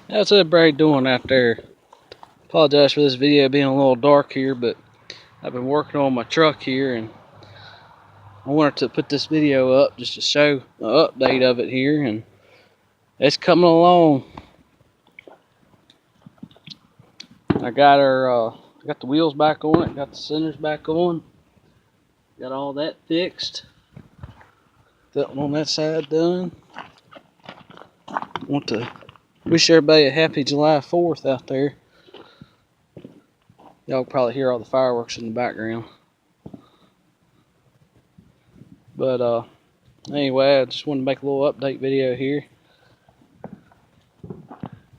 How's everybody doing out there? Apologize for this video being a little dark here, but I've been working on my truck here and I wanted to put this video up just to show an update of it here, and it's coming along. I got got the wheels back on it, got the centers back on, got all that fixed. That one on that side done. Want to wish everybody a happy July 4th out there. Y'all probably hear all the fireworks in the background. But anyway, I just wanted to make a little update video here.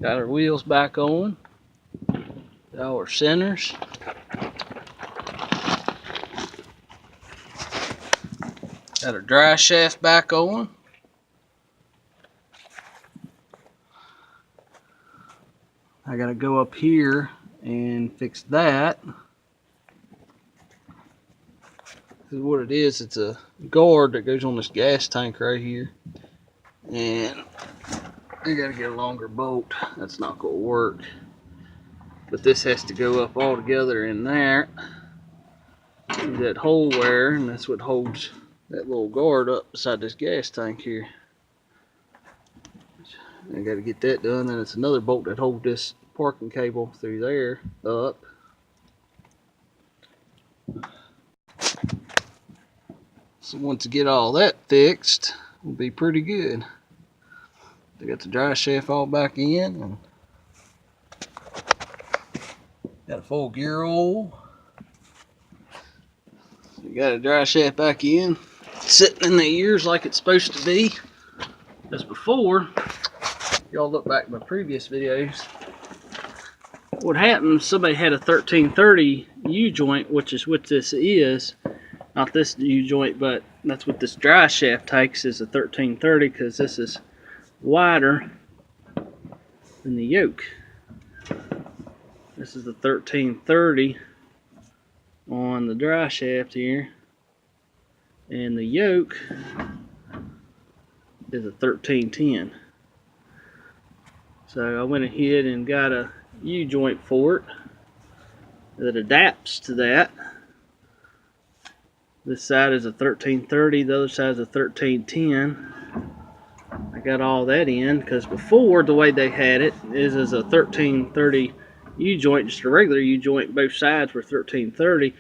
Got our wheels back on. Got all our centers. Got our dry shaft back on. I gotta go up here and fix that. This is what it is. It's a guard that goes on this gas tank right here, and I gotta get a longer bolt. That's not gonna work, but this has to go up all together in there. That hole there, and that's what holds that little guard up beside this gas tank here. I gotta get that done. Then it's another bolt that holds this parking cable through there up. So once I get all that fixed, it'll be pretty good. I got the dry shaft all back in, and got a full gear oil. We got a dry shaft back in, sitting in the ears like it's supposed to be. As before, y'all look back at my previous videos, what happened, somebody had a 1330 U-joint, which is what this is. Not this U-joint, but that's what this dry shaft takes, is a 1330, because this is wider than the yoke. This is the 1330 on the dry shaft here, and the yoke is a 1310. So I went ahead and got a U-joint for it that adapts to that. This side is a 1330, the other side is a 1310. I got all that in because before, the way they had it is as a 1330 U-joint, just a regular U-joint. Both sides were 1330,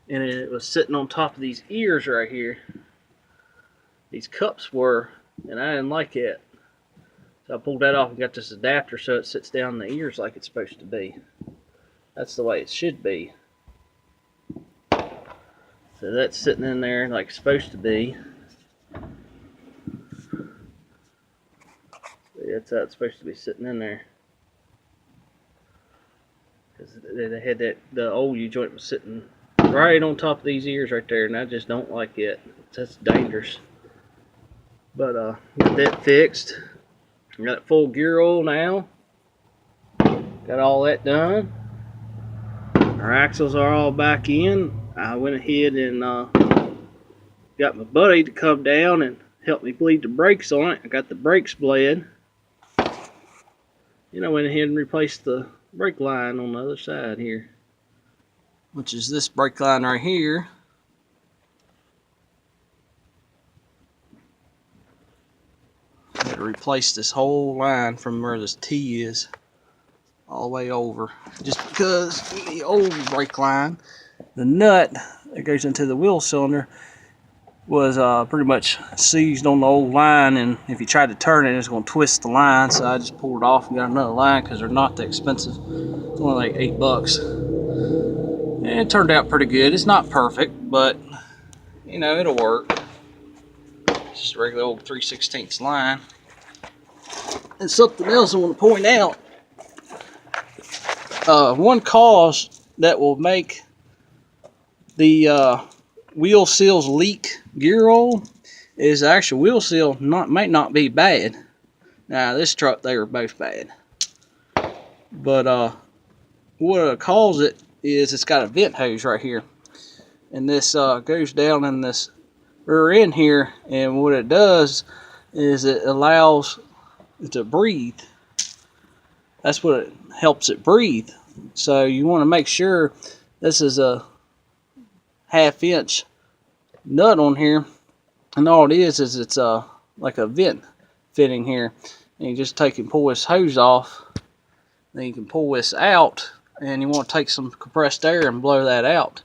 and it was sitting on top of these ears right here. These cups were, and I didn't like it. So I pulled that off and got this adapter so it sits down in the ears like it's supposed to be. That's the way it should be. So that's sitting in there like it's supposed to be. That's how it's supposed to be sitting in there. Because they had that, the old U-joint was sitting right on top of these ears right there, and I just don't like it. That's dangerous. But got that fixed. Got full gear oil now. Got all that done. Our axles are all back in. I went ahead and got my buddy to come down and help me bleed the brakes on it. I got the brakes bled. And I went ahead and replaced the brake line on the other side here, which is this brake line right here. I had to replace this whole line from where this T is all the way over, just because the old brake line, the nut that goes into the wheel cylinder, was pretty much seized on the old line, and if you tried to turn it, it's going to twist the line. So I just pulled it off and got another line because they're not that expensive. It's only like $8. And it turned out pretty good. It's not perfect, but you know, it'll work. It's just a regular old 3/16 line. And something else I want to point out. One cause that will make the wheel seals leak gear oil is the actual wheel seal might not be bad. Now this truck, they were both bad, but what causes it is it's got a vent hose right here, and this goes down in this rear end here, and what it does is it allows it to breathe. That's what it helps it breathe. So you want to make sure this is a 1/2 inch nut on here, and all it is it's like a vent fitting here. And you just take and pull this hose off, then you can pull this out, and you want to take some compressed air and blow that out.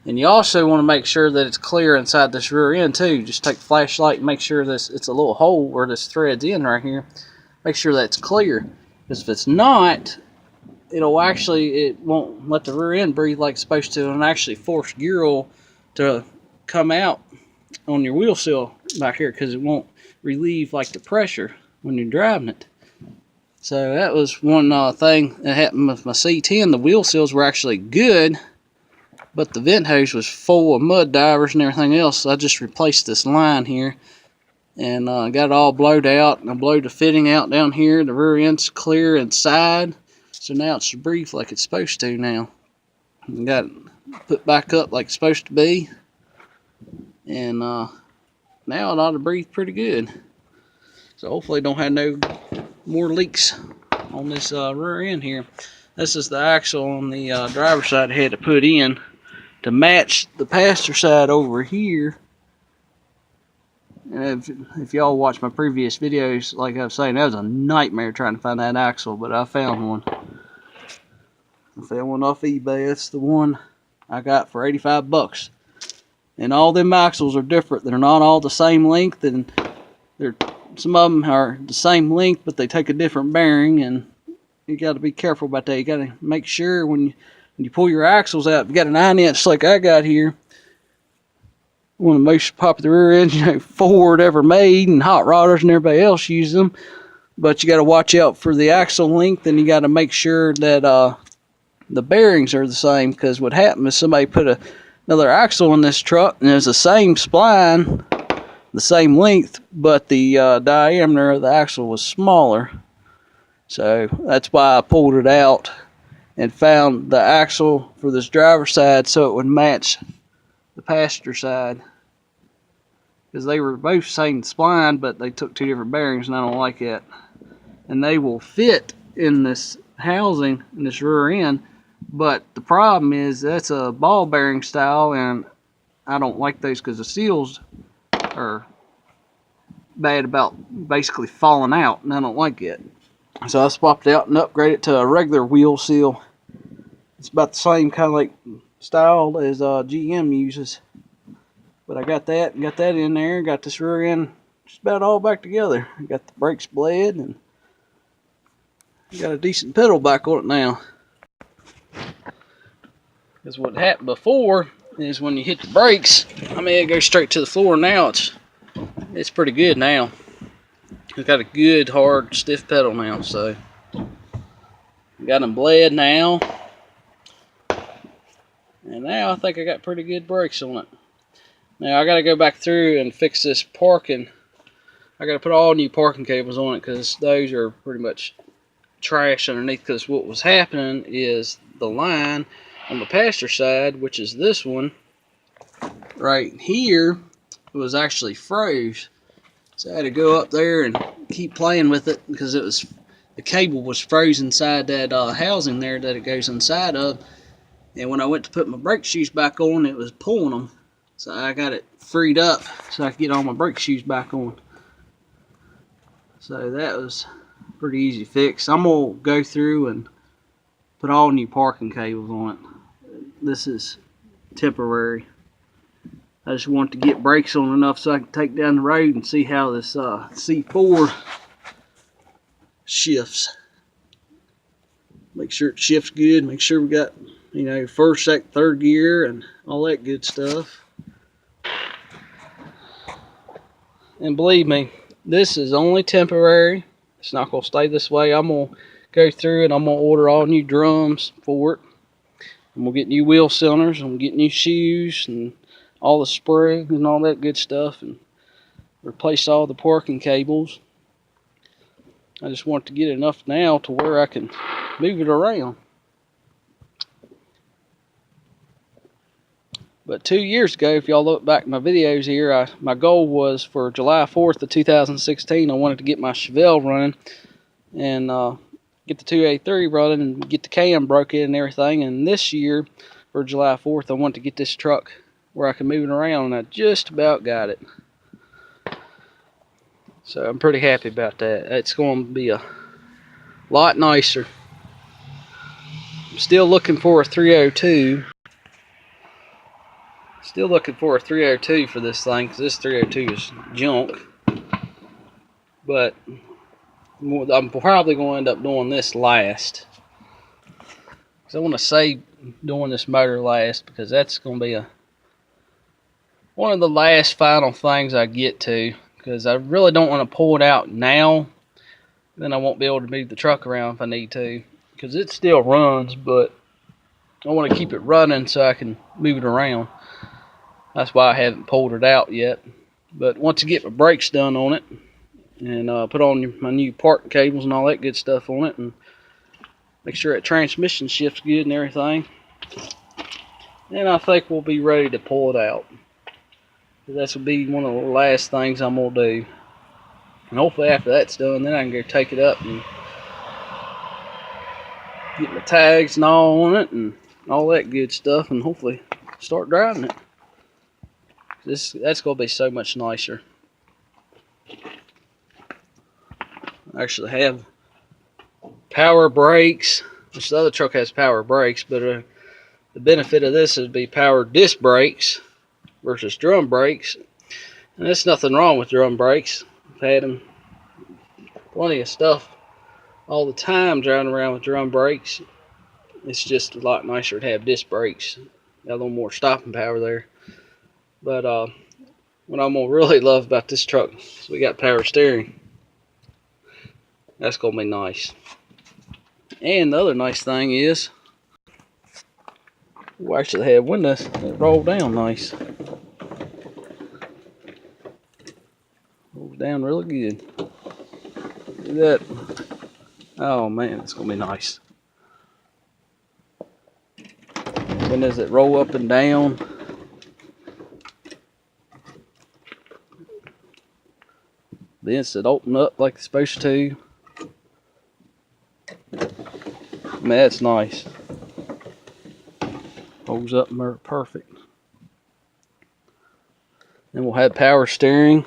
And you also want to make sure that it's clear inside this rear end too. Just take a flashlight and make sure this it's a little hole where this thread's in right here. Make sure that's clear, because if it's not, it won't let the rear end breathe like it's supposed to, and actually force gear oil to come out on your wheel seal back here, because it won't relieve like the pressure when you're driving it. So that was one thing that happened with my C10. The wheel seals were actually good, but the vent hose was full of mud divers and everything else. So I just replaced this line here and got it all blowed out. And I blowed the fitting out down here. The rear end's clear inside, so now it should breathe like it's supposed to now. And got it put back up like it's supposed to be, and now it ought to breathe pretty good. So hopefully don't have no more leaks on this rear end here. This is the axle on the driver's side I had to put in to match the passenger side over here. And if y'all watch my previous videos, like I was saying, that was a nightmare trying to find that axle, but I found one. I found one off eBay. That's the one I got for 85 bucks. And all them axles are different. They're not all the same length, and some of them are the same length, but they take a different bearing, and you got to be careful about that. You got to make sure when you pull your axles out, if you got a 9-inch like I got here, one of the most popular rear ends, Ford ever made, and hot rodders and everybody else use them. But you got to watch out for the axle length, and you got to make sure that the bearings are the same, because what happened is somebody put another axle in this truck, and it's the same spline, the same length, but the diameter of the axle was smaller. So that's why I pulled it out and found the axle for this driver's side so it would match the passenger side, because they were both same spline, but they took two different bearings, and I don't like that. And they will fit in this housing in this rear end, but the problem is that's a ball bearing style, and I don't like those because the seals are bad about basically falling out, and I don't like it. So I swapped it out and upgraded it to a regular wheel seal. It's about the same kind of like style as GM uses, but I got that in there. Got this rear end just about all back together. Got the brakes bled, and got a decent pedal back on it now. Because what happened before is when you hit the brakes, I mean, it goes straight to the floor. Now it's pretty good now. It's got a good, hard, stiff pedal now, so got them bled now. And now I think I got pretty good brakes on it. Now I got to go back through and fix this parking. I got to put all new parking cables on it, because those are pretty much trash underneath. Because what was happening is the line on the passenger side, which is this one right here, was actually froze. So I had to go up there and keep playing with it, because the cable was frozen inside that housing there that it goes inside of. And when I went to put my brake shoes back on, it was pulling them. So I got it freed up so I could get all my brake shoes back on. So that was pretty easy to fix. I'm going to go through and put all new parking cables on it. This is temporary. I just want to get brakes on enough so I can take down the road and see how this C4 shifts. Make sure it shifts good. Make sure we got, first, second, third gear and all that good stuff. And believe me, this is only temporary. It's not going to stay this way. I'm going to go through and I'm going to order all new drums for it. I'm going to get new wheel cylinders. I'm going to get new shoes and all the springs and all that good stuff, and replace all the parking cables. I just want to get enough now to where I can move it around. But 2 years ago, if y'all look back at my videos here, my goal was for July 4th of 2016, I wanted to get my Chevelle running. And get the 283 running and get the cam broke in and everything. And this year, for July 4th, I want to get this truck where I can move it around, and I just about got it. So I'm pretty happy about that. It's going to be a lot nicer. I'm still looking for a 302. Still looking for a 302 for this thing, because this 302 is junk. But I'm probably going to end up doing this last. Because I want to save doing this motor last, because that's going to be one of the last final things I get to. Because I really don't want to pull it out now. Then I won't be able to move the truck around if I need to. Because it still runs, but I want to keep it running so I can move it around. That's why I haven't pulled it out yet. But once I get my brakes done on it, and put on my new part cables and all that good stuff on it, and make sure that transmission shifts good and everything, then I think we'll be ready to pull it out. This will be one of the last things I'm going to do. And hopefully after that's done, then I can go take it up and get my tags and all on it and all that good stuff, and hopefully start driving it. That's going to be so much nicer. I actually have power brakes, which the other truck has power brakes, but the benefit of this is be power disc brakes versus drum brakes. And there's nothing wrong with drum brakes. I've had them plenty of stuff all the time driving around with drum brakes. It's just a lot nicer to have disc brakes. Got a little more stopping power there. But what I'm gonna really love about this truck is we got power steering. That's gonna be nice. And the other nice thing is we actually have windows that roll down nice. Rolls down really good. Look at that. Oh man, it's gonna be nice. Windows that roll up and down. Vents that open up like they're supposed to. Man, that's nice. Holds up perfect. Then we'll have power steering.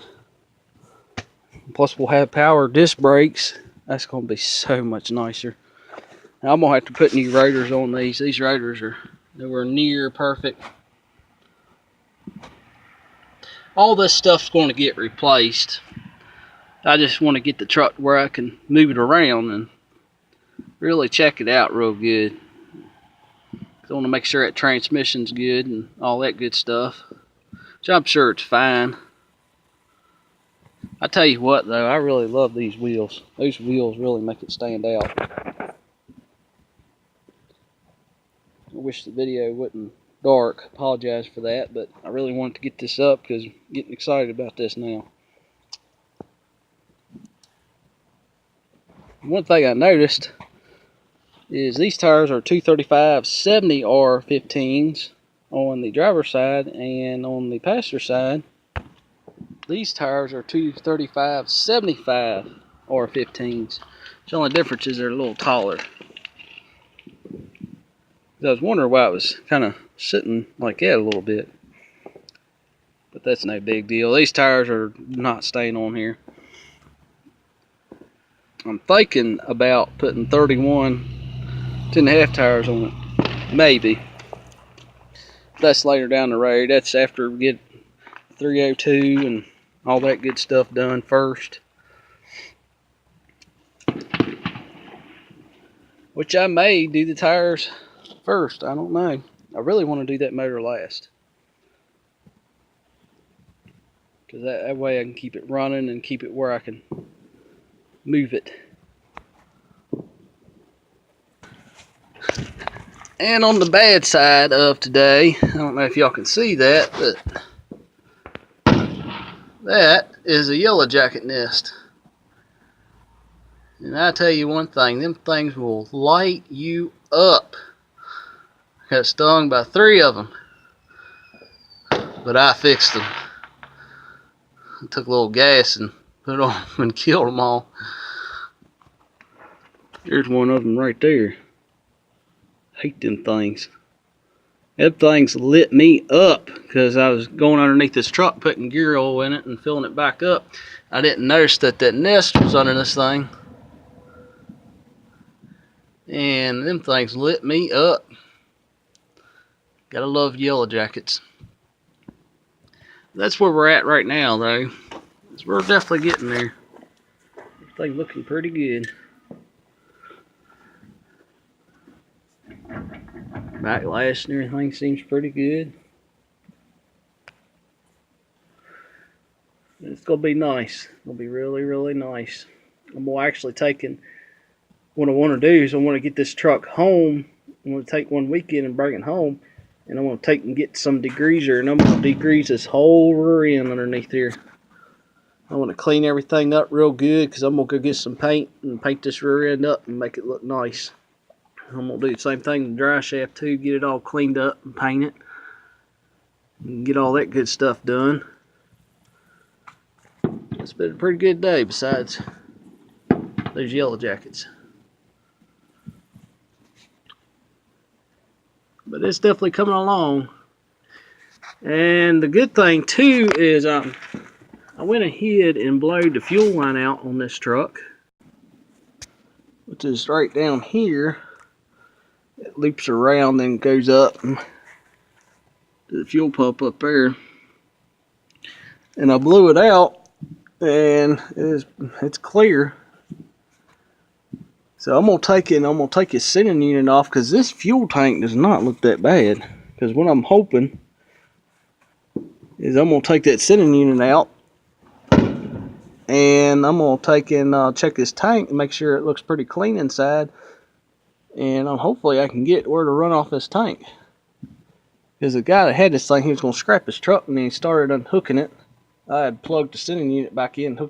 Plus we'll have power disc brakes. That's going to be so much nicer. Now I'm going to have to put new rotors on these. These rotors are nowhere near perfect. All this stuff's going to get replaced. I just want to get the truck where I can move it around and really check it out real good. I want to make sure that transmission's good and all that good stuff, which I'm sure it's fine. I tell you what though, I really love these wheels. Those wheels really make it stand out. I wish the video wasn't dark. Apologize for that, but I really wanted to get this up because I'm getting excited about this now. One thing I noticed is these tires are 235/70 R15s on the driver's side, and on the passenger side these tires are 235/75 R15s. The only difference is they're a little taller. I was wondering why it was kind of sitting like that a little bit, but that's no big deal. These tires are not staying on here. I'm thinking about putting 31 10.5 tires on it, maybe. That's later down the road. That's after we get 302 and all that good stuff done first. Which I may do the tires first. I don't know. I really want to do that motor last, because that way I can keep it running and keep it where I can move it. And on the bad side of today, I don't know if y'all can see that, but that is a yellow jacket nest. And I tell you one thing, them things will light you up. I got stung by 3 of them, but I fixed them. I took a little gas and put it on and killed them all. There's one of them right there. Hate them things. Them things lit me up because I was going underneath this truck putting gear oil in it and filling it back up. I didn't notice that that nest was under this thing. And them things lit me up. Gotta love yellow jackets. That's where we're at right now, though. We're definitely getting there. Everything looking pretty good. Backlash and everything seems pretty good. It's gonna be nice. It'll be really, really nice. I'm gonna actually what I want to do is I want to get this truck home. I'm gonna take one weekend and bring it home, and I'm gonna take and get some degreaser, and I'm gonna degrease this whole rear end underneath here. I want to clean everything up real good because I'm going to go get some paint and paint this rear end up and make it look nice. I'm going to do the same thing to the dry shaft too, get it all cleaned up and paint it. And get all that good stuff done. It's been a pretty good day besides those yellow jackets. But it's definitely coming along. And the good thing too is I went ahead and blowed the fuel line out on this truck, which is right down here. It loops around and goes up to the fuel pump up there. And I blew it out, and it's clear. So I'm gonna take his sending unit off because this fuel tank does not look that bad. Because what I'm hoping is I'm gonna take that sending unit out. And I'm going to take and check this tank and make sure it looks pretty clean inside. And hopefully I can get where to run off this tank. Because the guy that had this thing, he was going to scrap his truck, and then he started unhooking it. I had plugged the sending unit back in, hooked